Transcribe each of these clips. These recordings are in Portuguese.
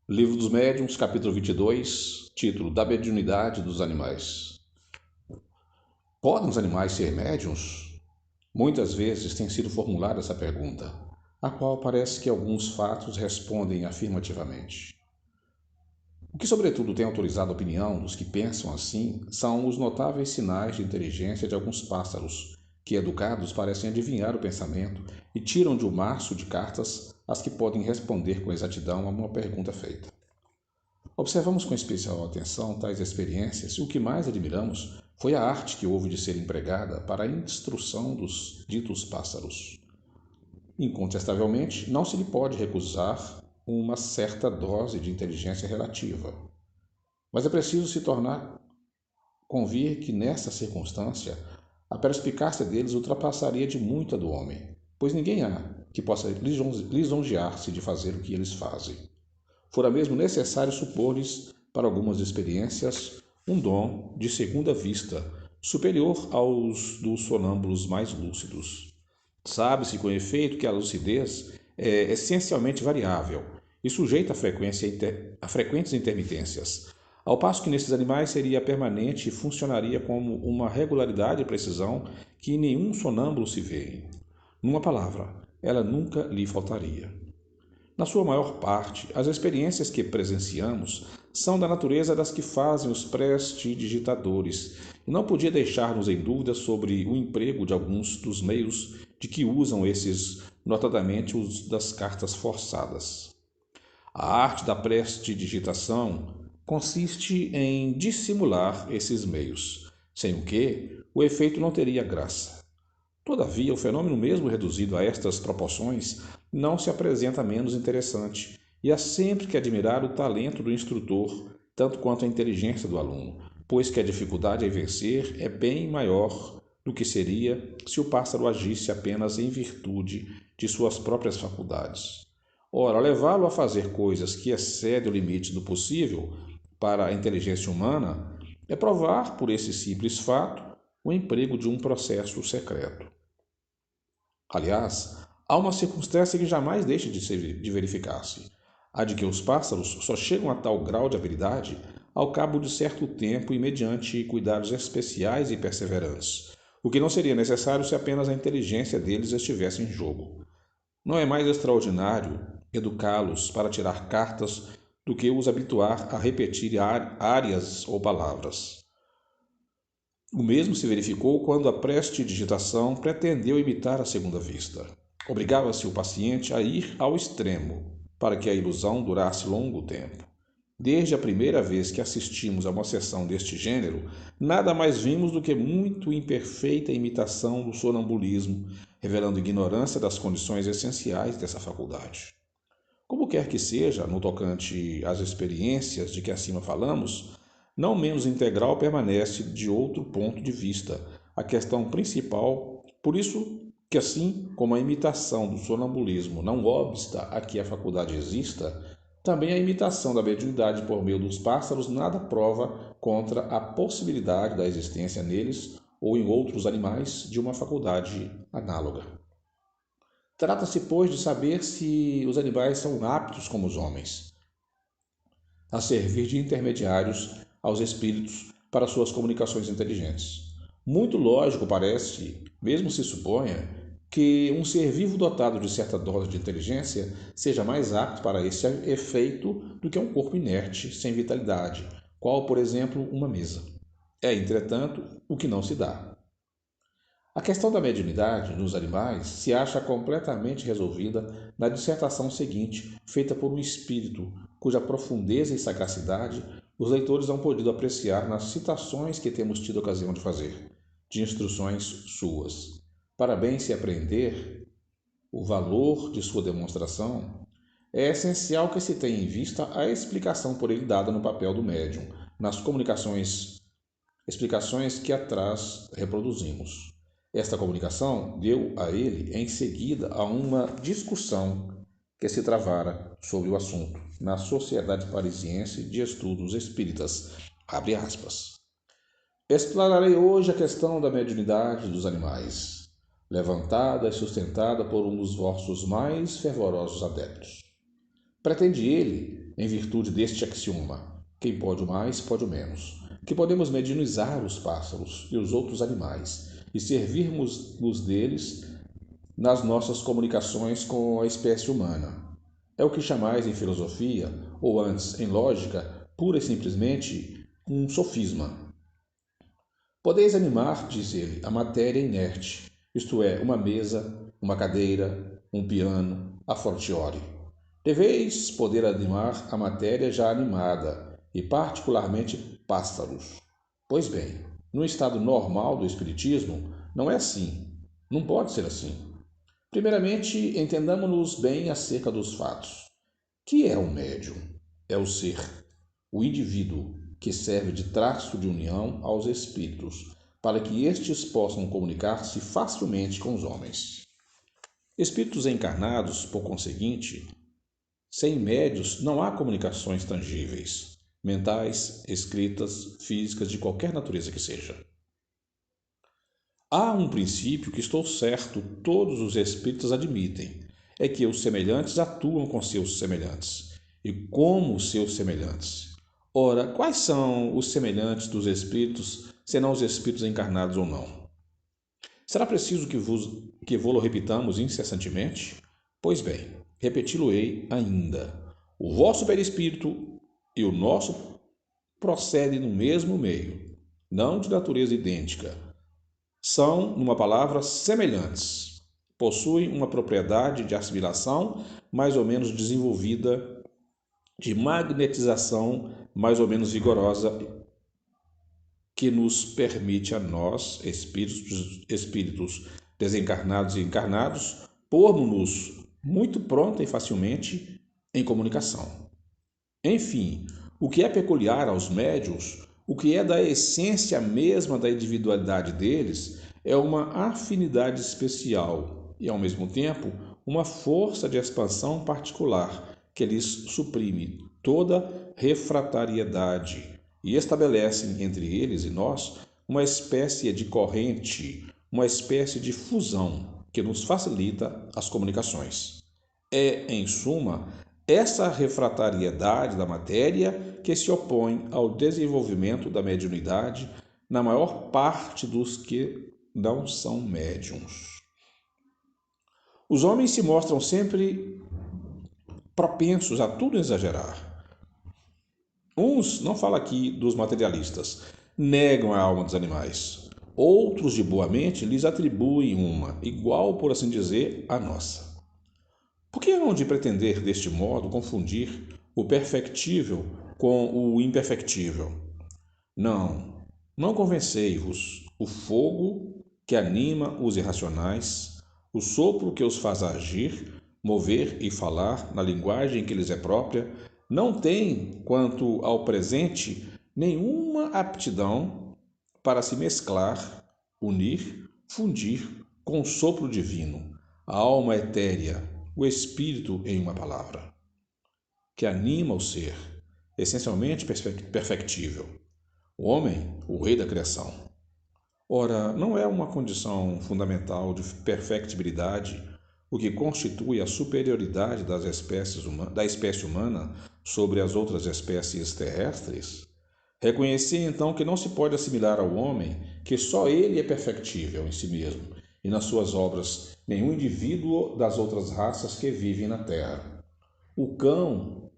Livro dos Médiuns, capítulo 22, título: Da mediunidade dos animais. Podem os animais ser médiuns? Muitas vezes tem sido formulada essa pergunta, a qual parece que alguns fatos respondem afirmativamente. O que, sobretudo, tem autorizado a opinião dos que pensam assim são os notáveis sinais de inteligência de alguns pássaros, que, educados, parecem adivinhar o pensamento e tiram de um maço de cartas as que podem responder com exatidão a uma pergunta feita. Observamos com especial atenção tais experiências e o que mais admiramos foi a arte que houve de ser empregada para a instrução dos ditos pássaros. Incontestavelmente, não se lhe pode recusar uma certa dose de inteligência relativa, mas é preciso se tornar convir que, nessa circunstância, a perspicácia deles ultrapassaria de muito a do homem, pois ninguém há que possa lisonjear-se de fazer o que eles fazem. Fora mesmo necessário supor-lhes, para algumas experiências, um dom de segunda vista, superior aos dos sonâmbulos mais lúcidos. Sabe-se com efeito que a lucidez é essencialmente variável e sujeita a frequentes intermitências, ao passo que nesses animais seria permanente e funcionaria como uma regularidade e precisão que em nenhum sonâmbulo se vê. Numa palavra, ela nunca lhe faltaria. Na sua maior parte, as experiências que presenciamos são da natureza das que fazem os prestidigitadores, e não podia deixar-nos em dúvida sobre o emprego de alguns dos meios de que usam esses, notadamente os das cartas forçadas. A arte da prestidigitação consiste em dissimular esses meios, sem o que o efeito não teria graça. Todavia, o fenômeno, mesmo reduzido a estas proporções, não se apresenta menos interessante, e há sempre que admirar o talento do instrutor, tanto quanto a inteligência do aluno, pois que a dificuldade em vencer é bem maior do que seria se o pássaro agisse apenas em virtude de suas próprias faculdades. Ora, levá-lo a fazer coisas que excedem o limite do possível para a inteligência humana é provar, por esse simples fato, o emprego de um processo secreto. Aliás, há uma circunstância que jamais deixa de verificar-se: a de que os pássaros só chegam a tal grau de habilidade ao cabo de certo tempo e mediante cuidados especiais e perseverantes, o que não seria necessário se apenas a inteligência deles estivesse em jogo. Não é mais extraordinário educá-los para tirar cartas do que os habituar a repetir áreas ou palavras. O mesmo se verificou quando a prestidigitação pretendeu imitar a segunda vista. Obrigava-se o paciente a ir ao extremo, para que a ilusão durasse longo tempo. Desde a primeira vez que assistimos a uma sessão deste gênero, nada mais vimos do que muito imperfeita imitação do sonambulismo, revelando ignorância das condições essenciais dessa faculdade. Como quer que seja, no tocante às experiências de que acima falamos, não menos integral permanece, de outro ponto de vista, a questão principal, por isso que, assim como a imitação do sonambulismo não obsta a que a faculdade exista, também a imitação da mediunidade por meio dos pássaros nada prova contra a possibilidade da existência neles ou em outros animais de uma faculdade análoga. Trata-se, pois, de saber se os animais são aptos, como os homens, a servir de intermediários aos espíritos para suas comunicações inteligentes. Muito lógico parece, mesmo se suponha, que um ser vivo dotado de certa dose de inteligência seja mais apto para esse efeito do que um corpo inerte, sem vitalidade, qual, por exemplo, uma mesa. É, entretanto, o que não se dá. A questão da mediunidade nos animais se acha completamente resolvida na dissertação seguinte, feita por um espírito, cuja profundeza e sagacidade os leitores hão podido apreciar nas citações que temos tido ocasião de fazer, de instruções suas. Para bem se aprender o valor de sua demonstração, é essencial que se tenha em vista a explicação por ele dada no papel do médium, nas explicações que atrás reproduzimos. Esta comunicação deu a ele em seguida a uma discussão que se travara sobre o assunto na Sociedade Parisiense de Estudos Espíritas. Abre aspas. Explorarei hoje a questão da mediunidade dos animais, levantada e sustentada por um dos vossos mais fervorosos adeptos. Pretende ele em virtude deste axioma: quem pode o mais, pode o menos, que podemos medianizar os pássaros e os outros animais e servirmos-nos deles nas nossas comunicações com a espécie humana. É o que chamais em filosofia, ou antes em lógica, pura e simplesmente um sofisma. Podeis animar, diz ele, a matéria inerte, isto é, uma mesa, uma cadeira, um piano, a fortiori. Deveis poder animar a matéria já animada, e particularmente pássaros. Pois bem, no estado normal do espiritismo, não é assim. Não pode ser assim. Primeiramente, entendamos-nos bem acerca dos fatos. Que é um médium? É o ser, o indivíduo, que serve de traço de união aos espíritos, para que estes possam comunicar-se facilmente com os homens. Espíritos encarnados, por conseguinte, sem médios não há comunicações tangíveis, mentais, escritas, físicas, de qualquer natureza que seja. Há um princípio que estou certo todos os espíritos admitem, é que os semelhantes atuam com seus semelhantes, e como seus semelhantes. Ora, quais são os semelhantes dos espíritos, senão os espíritos encarnados ou não? Será preciso que vô-lo repitamos incessantemente? Pois bem, repeti-lo-ei ainda. O vosso perispírito e o nosso procedem no mesmo meio, não de natureza idêntica. São, numa palavra, semelhantes. Possuem uma propriedade de assimilação mais ou menos desenvolvida, de magnetização mais ou menos vigorosa, que nos permite a nós, espíritos desencarnados e encarnados, pormos-nos muito pronta e facilmente em comunicação. Enfim, o que é peculiar aos médiuns, o que é da essência mesma da individualidade deles, é uma afinidade especial e, ao mesmo tempo, uma força de expansão particular que lhes suprime toda refratariedade e estabelecem entre eles e nós uma espécie de corrente, uma espécie de fusão que nos facilita as comunicações. É, em suma, essa refratariedade da matéria que se opõe ao desenvolvimento da mediunidade na maior parte dos que não são médiuns. Os homens se mostram sempre propensos a tudo exagerar. Uns, não falo aqui dos materialistas, negam a alma dos animais. Outros, de boa mente, lhes atribuem uma, igual, por assim dizer, à nossa. Por que hão de pretender, deste modo, confundir o perfectível com o imperfectível? Não convencei-vos. O fogo que anima os irracionais, o sopro que os faz agir, mover e falar na linguagem que lhes é própria, não tem, quanto ao presente, nenhuma aptidão para se mesclar, unir, fundir com o sopro divino, a alma etérea, o espírito em uma palavra, que anima o ser, essencialmente perfectível. O homem, o rei da criação. Ora, não é uma condição fundamental de perfectibilidade o que constitui a superioridade da espécie humana sobre as outras espécies terrestres? Reconheci então que não se pode assimilar ao homem que só ele é perfectível em si mesmo e nas suas obras, nenhum indivíduo das outras raças que vivem na terra. O cão,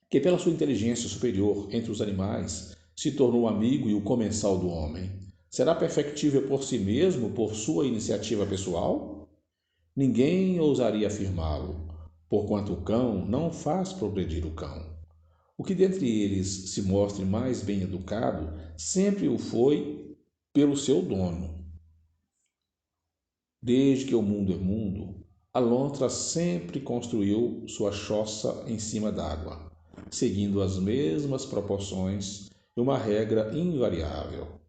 que pela sua inteligência superior entre os animais se tornou amigo e o comensal do homem, será perfectível por si mesmo, por sua iniciativa pessoal? Ninguém ousaria afirmá-lo, porquanto o cão não faz progredir o cão. O que dentre eles se mostre mais bem educado sempre o foi pelo seu dono. Desde que o mundo é mundo, a lontra sempre construiu sua choça em cima d'água, seguindo as mesmas proporções e uma regra invariável.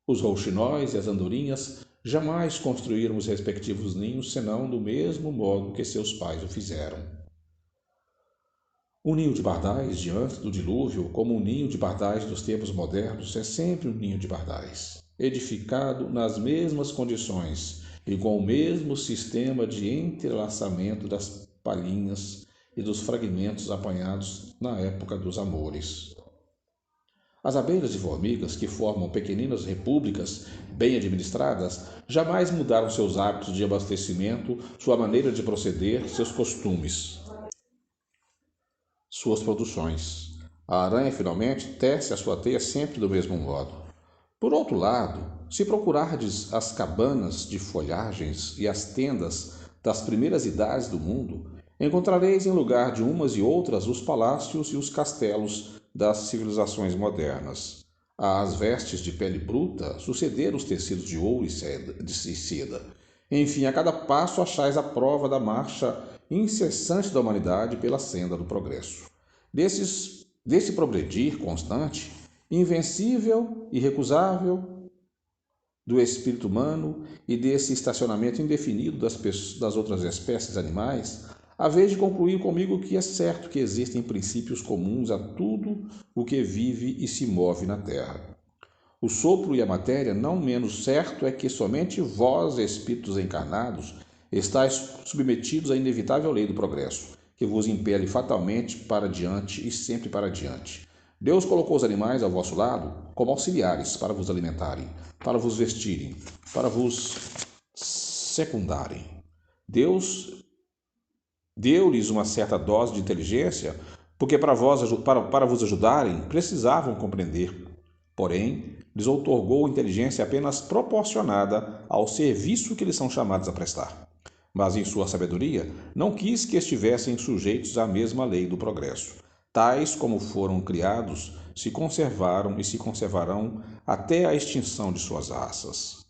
Os rouxinóis e as andorinhas jamais construíram os respectivos ninhos senão do mesmo modo que seus pais o fizeram. O ninho de pardais diante do dilúvio, como o ninho de pardais dos tempos modernos, é sempre um ninho de pardais, edificado nas mesmas condições e com o mesmo sistema de entrelaçamento das palhinhas e dos fragmentos apanhados na época dos amores. As abelhas e formigas, que formam pequeninas repúblicas bem administradas, jamais mudaram seus hábitos de abastecimento, sua maneira de proceder, seus costumes, suas produções. A aranha, finalmente, tece a sua teia sempre do mesmo modo. Por outro lado, se procurardes as cabanas de folhagens e as tendas das primeiras idades do mundo, encontrareis em lugar de umas e outras os palácios e os castelos das civilizações modernas. Às vestes de pele bruta sucederam os tecidos de ouro e seda. Enfim, a cada passo achais a prova da marcha incessante da humanidade pela senda do progresso. Desse progredir constante, invencível, irrecusável, do espírito humano e desse estacionamento indefinido das outras espécies animais, haveis de concluir comigo que é certo que existem princípios comuns a tudo o que vive e se move na Terra. O sopro e a matéria, não menos certo é que somente vós, espíritos encarnados, estáis submetidos à inevitável lei do progresso, que vos impele fatalmente para diante e sempre para diante. Deus colocou os animais ao vosso lado como auxiliares para vos alimentarem, para vos vestirem, para vos secundarem. Deus deu-lhes uma certa dose de inteligência, porque para vos ajudarem precisavam compreender. Porém, lhes outorgou inteligência apenas proporcionada ao serviço que eles são chamados a prestar. Mas, em sua sabedoria, não quis que estivessem sujeitos à mesma lei do progresso. Tais como foram criados, se conservaram e se conservarão até a extinção de suas raças.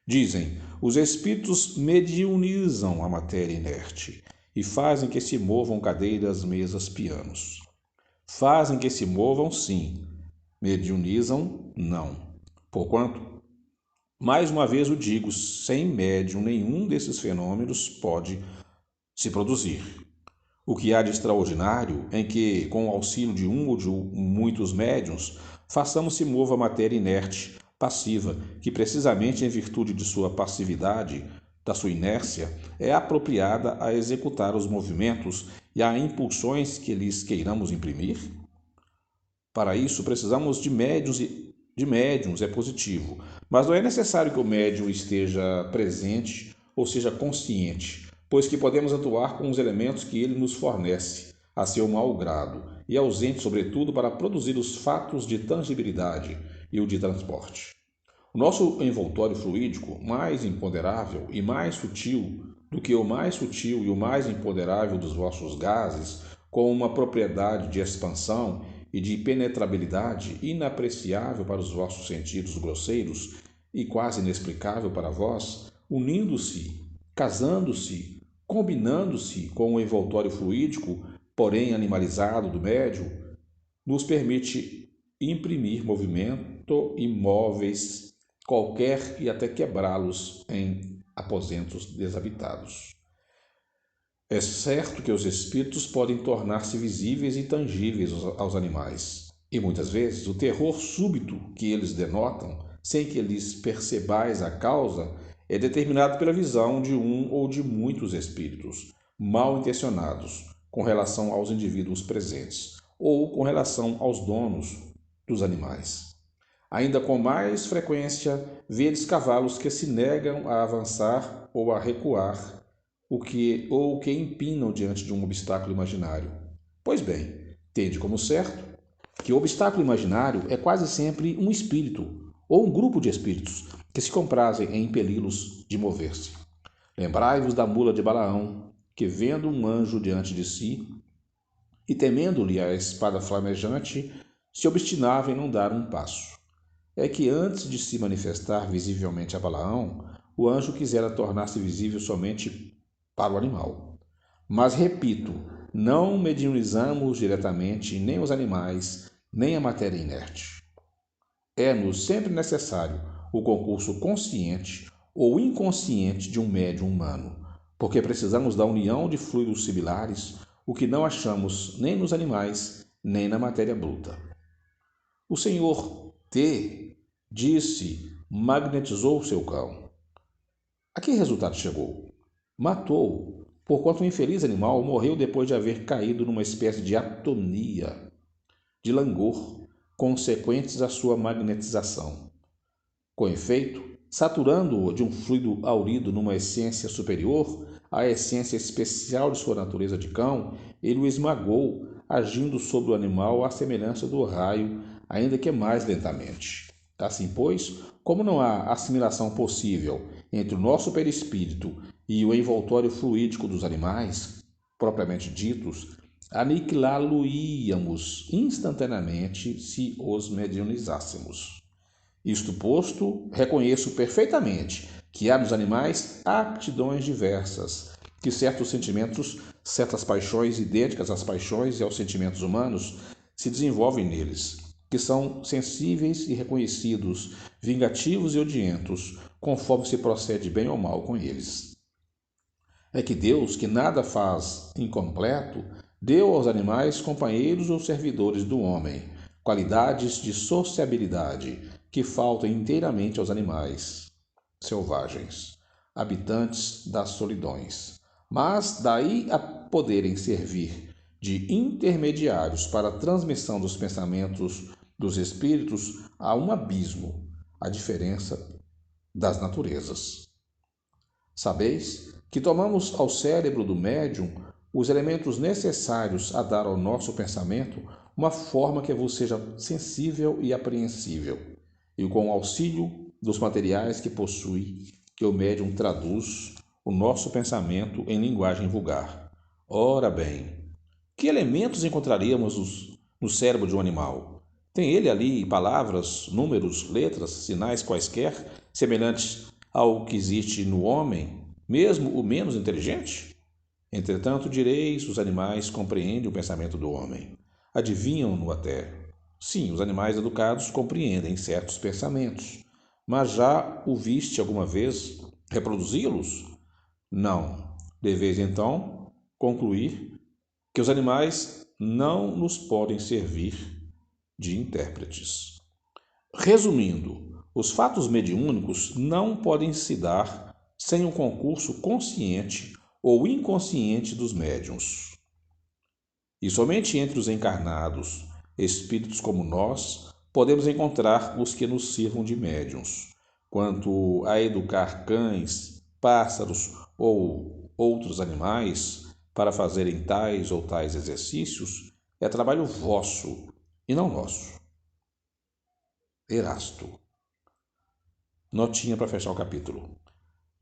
Dizem, os espíritos mediunizam a matéria inerte e fazem que se movam cadeiras, mesas, pianos. Fazem que se movam, sim. Mediunizam, não. Porquanto, mais uma vez o digo, sem médium nenhum desses fenômenos pode se produzir. O que há de extraordinário em que, com o auxílio de um ou de muitos médiuns, façamos se mova a matéria inerte, passiva, que precisamente em virtude de sua passividade, da sua inércia, é apropriada a executar os movimentos e a impulsões que lhes queiramos imprimir? Para isso precisamos de médiuns, é positivo, mas não é necessário que o médium esteja presente ou seja consciente, pois que podemos atuar com os elementos que ele nos fornece, a seu mau grado, e ausente, sobretudo, para produzir os fatos de tangibilidade e o de transporte. O nosso envoltório fluídico, mais imponderável e mais sutil do que o mais sutil e o mais imponderável dos vossos gases, com uma propriedade de expansão e de penetrabilidade inapreciável para os vossos sentidos grosseiros e quase inexplicável para vós, unindo-se, casando-se, combinando-se com o envoltório fluídico, porém animalizado do médium, nos permite imprimir movimento imóveis qualquer e até quebrá-los em aposentos desabitados. É certo que os espíritos podem tornar-se visíveis e tangíveis aos animais, e muitas vezes o terror súbito que eles denotam, sem que lhes percebais a causa, é determinado pela visão de um ou de muitos espíritos, mal intencionados, com relação aos indivíduos presentes, ou com relação aos donos dos animais. Ainda com mais frequência, vedes cavalos que se negam a avançar ou a recuar, o que empinam diante de um obstáculo imaginário. Pois bem, tende como certo que o obstáculo imaginário é quase sempre um espírito ou um grupo de espíritos que se comprazem em impeli-los de mover-se. Lembrai-vos da mula de Balaão, que vendo um anjo diante de si e temendo-lhe a espada flamejante, se obstinava em não dar um passo. É que antes de se manifestar visivelmente a Balaão, o anjo quisera tornar-se visível somente para o animal. Mas, repito, não mediunizamos diretamente nem os animais, nem a matéria inerte. É-nos sempre necessário o concurso consciente ou inconsciente de um médium humano, porque precisamos da união de fluidos similares, o que não achamos nem nos animais, nem na matéria bruta. O senhor T magnetizou seu cão. A que resultado chegou? Matou-o, porquanto o infeliz animal morreu depois de haver caído numa espécie de atonia, de langor, consequentes à sua magnetização. Com efeito, saturando-o de um fluido aurido numa essência superior, a essência especial de sua natureza de cão, ele o esmagou, agindo sobre o animal à semelhança do raio, ainda que mais lentamente. Assim, pois, como não há assimilação possível entre o nosso perispírito e o envoltório fluídico dos animais, propriamente ditos, aniquilá-lo-íamos instantaneamente se os medianizássemos. Isto posto, reconheço perfeitamente que há nos animais aptidões diversas, que certos sentimentos, certas paixões idênticas às paixões e aos sentimentos humanos se desenvolvem neles, que são sensíveis e reconhecidos, vingativos e odientos, conforme se procede bem ou mal com eles. É que Deus, que nada faz incompleto, deu aos animais companheiros ou servidores do homem, qualidades de sociabilidade que faltam inteiramente aos animais selvagens, habitantes das solidões. Mas daí a poderem servir de intermediários para a transmissão dos pensamentos dos espíritos, há um abismo, a diferença das naturezas. Sabeis que tomamos ao cérebro do médium os elementos necessários a dar ao nosso pensamento uma forma que vos seja sensível e apreensível, e com o auxílio dos materiais que possui, que o médium traduz o nosso pensamento em linguagem vulgar. Ora bem, que elementos encontraríamos no cérebro de um animal? Tem ele ali palavras, números, letras, sinais quaisquer, semelhantes ao que existe no homem, mesmo o menos inteligente? Entretanto, direis, os animais compreendem o pensamento do homem. Adivinham-no até. Sim, os animais educados compreendem certos pensamentos. Mas já o viste alguma vez reproduzi-los? Não. Deveis, então, concluir que os animais não nos podem servir de intérpretes. Resumindo, os fatos mediúnicos não podem se dar sem o concurso consciente ou inconsciente dos médiuns. E somente entre os encarnados, espíritos como nós, podemos encontrar os que nos sirvam de médiuns. Quanto a educar cães, pássaros ou outros animais para fazerem tais ou tais exercícios, é trabalho vosso e não nosso. Erasto. Notinha para fechar o capítulo.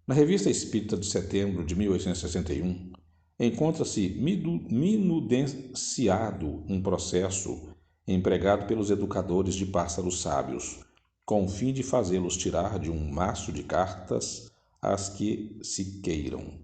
Na Revista Espírita de setembro de 1861, encontra-se minudenciado um processo empregado pelos educadores de pássaros sábios, com o fim de fazê-los tirar de um maço de cartas as que se queiram.